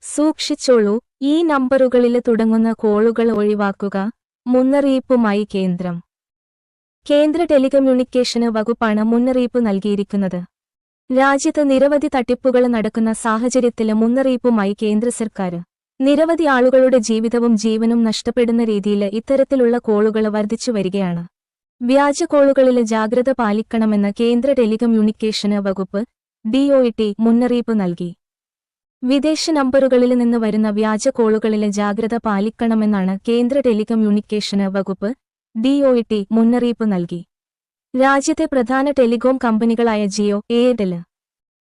സൂക്ഷിച്ചോളൂ, ഈ നമ്പറുകളിൽ തുടങ്ങുന്ന കോളുകൾ ഒഴിവാക്കുക. മുന്നറിയിപ്പുമായി കേന്ദ്രം. കേന്ദ്ര ടെലികമ്മ്യൂണിക്കേഷന് വകുപ്പാണ് മുന്നറിയിപ്പ് നൽകിയിരിക്കുന്നത്. രാജ്യത്ത് നിരവധി തട്ടിപ്പുകൾ നടക്കുന്ന സാഹചര്യത്തിൽ മുന്നറിയിപ്പുമായി കേന്ദ്ര സർക്കാർ. നിരവധി ആളുകളുടെ ജീവിതവും ജീവനും നഷ്ടപ്പെടുന്ന രീതിയിൽ ഇത്തരത്തിലുള്ള കോളുകൾ വർദ്ധിച്ചു വരികയാണ്. വ്യാജ കോളുകളിൽ ജാഗ്രത പാലിക്കണമെന്ന് കേന്ദ്ര ടെലികമ്മ്യൂണിക്കേഷന് വകുപ്പ് DOT മുന്നറിയിപ്പ് നൽകി. വിദേശ നമ്പറുകളിൽ നിന്ന് വരുന്ന വ്യാജ കോളുകളിൽ ജാഗ്രത പാലിക്കണമെന്നാണ് കേന്ദ്ര ടെലികമ്മ്യൂണിക്കേഷന് വകുപ്പ് DOT മുന്നറിയിപ്പ് നൽകി. രാജ്യത്തെ പ്രധാന ടെലികോം കമ്പനികളായ ജിയോ, എയർടെൽ,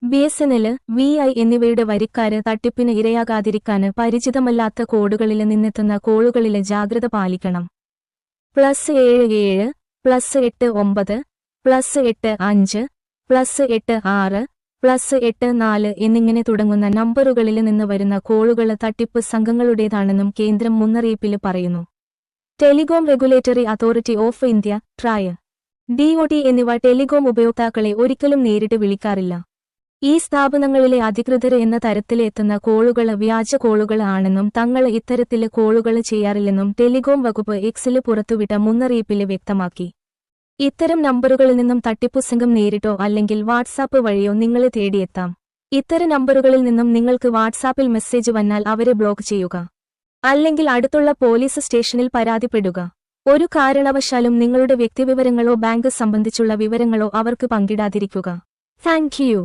BSNL, VI എന്നിവയുടെ വരിക്കാര് തട്ടിപ്പിന് ഇരയാകാതിരിക്കാന് പരിചിതമല്ലാത്ത കോഡുകളിൽ നിന്നെത്തുന്ന കോളുകളിൽ ജാഗ്രത പാലിക്കണം. +77, +89, +85, +86, +84 എന്നിങ്ങനെ തുടങ്ങുന്ന നമ്പറുകളിൽ നിന്ന് വരുന്ന കോളുകൾ തട്ടിപ്പ് സംഘങ്ങളുടേതാണെന്നും കേന്ദ്രം മുന്നറിയിപ്പിൽ പറയുന്നു. Telecom regulatory authority of India, TRAI, DOT എന്നിവ ടെലികോം ഉപയോക്താക്കളെ ഒരിക്കലും നേരിട്ട് വിളിക്കാറില്ല. ഈ സ്ഥാപനങ്ങളിലെ അധികൃതർ എന്ന തരത്തിൽ എത്തുന്ന കോളുകൾ വ്യാജ കോളുകൾ ആണെന്നും തങ്ങൾ ഇത്തരത്തിൽ കോളുകൾ ചെയ്യാറില്ലെന്നും ടെലികോം വകുപ്പ് എക്സിൽ പുറത്തുവിട്ട മുന്നറിയിപ്പിൽ വ്യക്തമാക്കി. ഇത്തരം നമ്പറുകളിൽ നിന്നും തട്ടിപ്പു സംഘം നേരിട്ടോ അല്ലെങ്കിൽ വാട്സാപ്പ് വഴിയോ നിങ്ങളെ തേടിയെത്താം. ഇത്തരം നമ്പറുകളിൽ നിന്നും നിങ്ങൾക്ക് വാട്സാപ്പിൽ മെസ്സേജ് വന്നാൽ അവരെ ബ്ലോക്ക് ചെയ്യുക. അല്ലെങ്കിൽ അടുത്തുള്ള പോലീസ് സ്റ്റേഷനിൽ പരാതിപ്പെടുക. ഒരു കാരണവശാലും നിങ്ങളുടെ വ്യക്തിവിവരങ്ങളോ ബാങ്ക് സംബന്ധിച്ചുള്ള വിവരങ്ങളോ അവർക്ക് പങ്കിടാതിരിക്കുക. Thank you.